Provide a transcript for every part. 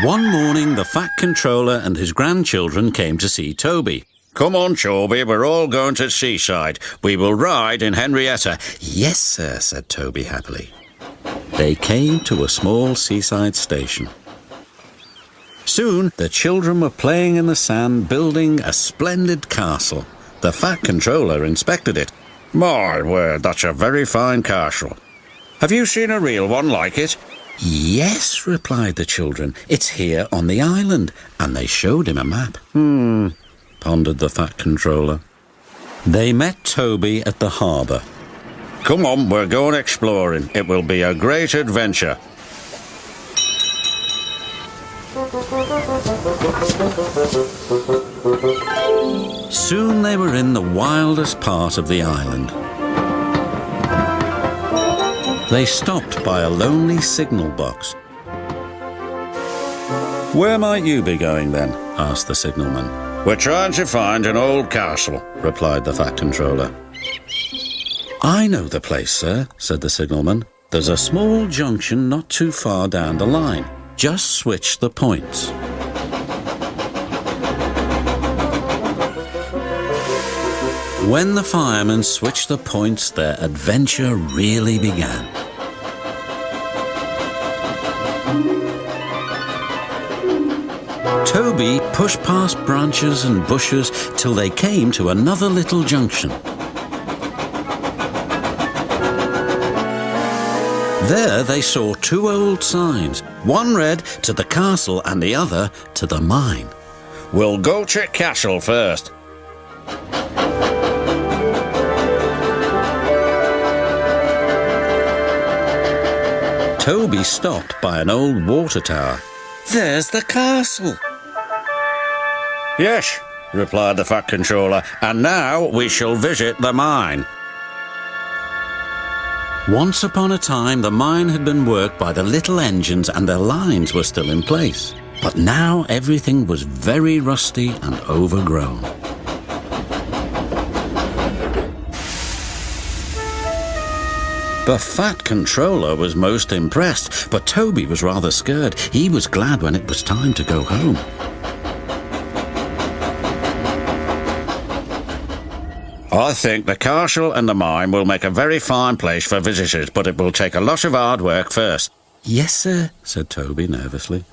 One morning, the Fat Controller and his grandchildren came to see Toby. Come on, Toby, we're all going to Seaside. We will ride in Henrietta. Yes, sir, said Toby happily. They came to a small seaside station. Soon, the children were playing in the sand, building a splendid castle. The Fat Controller inspected it. My word, that's a very fine castle. Have you seen a real one like it? Yes, replied the children. It's here on the island. And they showed him a map. Pondered the Fat Controller. They met Toby at the harbour. Come on, we're going exploring. It will be a great adventure. Soon they were in the wildest part of the island. They stopped by a lonely signal box. Where might you be going then? Asked the signalman. We're trying to find an old castle, replied the Fat Controller. I know the place, sir, said the signalman. There's a small junction not too far down the line. Just switch the points. When the firemen switched the points, their adventure really began. Toby pushed past branches and bushes till they came to another little junction. There they saw two old signs. One read to the castle and the other to the mine. We'll go to castle first. Toby stopped by an old water tower. There's the castle. Yes, replied the Fat Controller, and now we shall visit the mine. Once upon a time, the mine had been worked by the little engines and their lines were still in place. But now everything was very rusty and overgrown. The Fat Controller was most impressed, but Toby was rather scared. He was glad when it was time to go home. I think the castle and the mine will make a very fine place for visitors, but it will take a lot of hard work first. Yes, sir, said Toby nervously.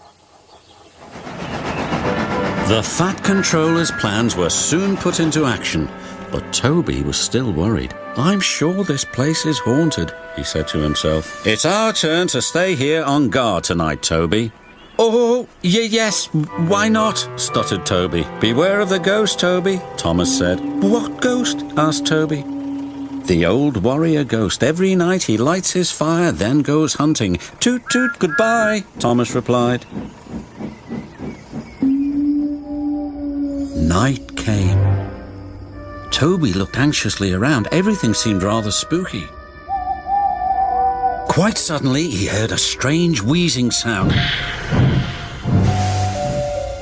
The Fat Controller's plans were soon put into action, but Toby was still worried. I'm sure this place is haunted, he said to himself. It's our turn to stay here on guard tonight, Toby. Oh, yes, why not? Stuttered Toby. Beware of the ghost, Toby, Thomas said. What ghost? Asked Toby. The old warrior ghost. Every night he lights his fire, then goes hunting. Toot toot, goodbye, Thomas replied. Night came. Toby looked anxiously around. Everything seemed rather spooky. Quite suddenly, he heard a strange wheezing sound.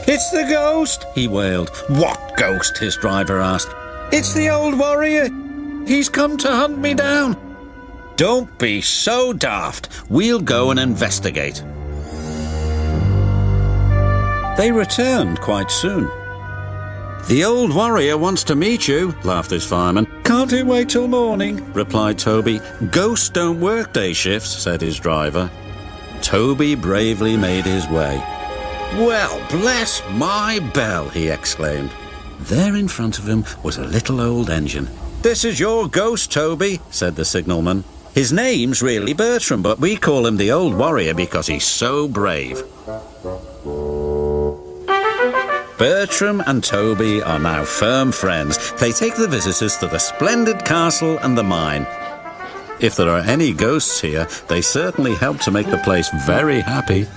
It's the ghost, he wailed. What ghost? His driver asked. It's the old warrior. He's come to hunt me down. Don't be so daft. We'll go and investigate. They returned quite soon. The old warrior wants to meet you, laughed his fireman. Can't he wait till morning? Replied Toby. Ghosts don't work day shifts, said his driver. Toby bravely made his way. Well, bless my bell, he exclaimed. There in front of him was a little old engine. This is your ghost, Toby, said the signalman. His name's really Bertram, but we call him the old warrior because he's so brave. Bertram and Toby are now firm friends. They take the visitors to the splendid castle and the mine. If there are any ghosts here, they certainly help to make the place very happy.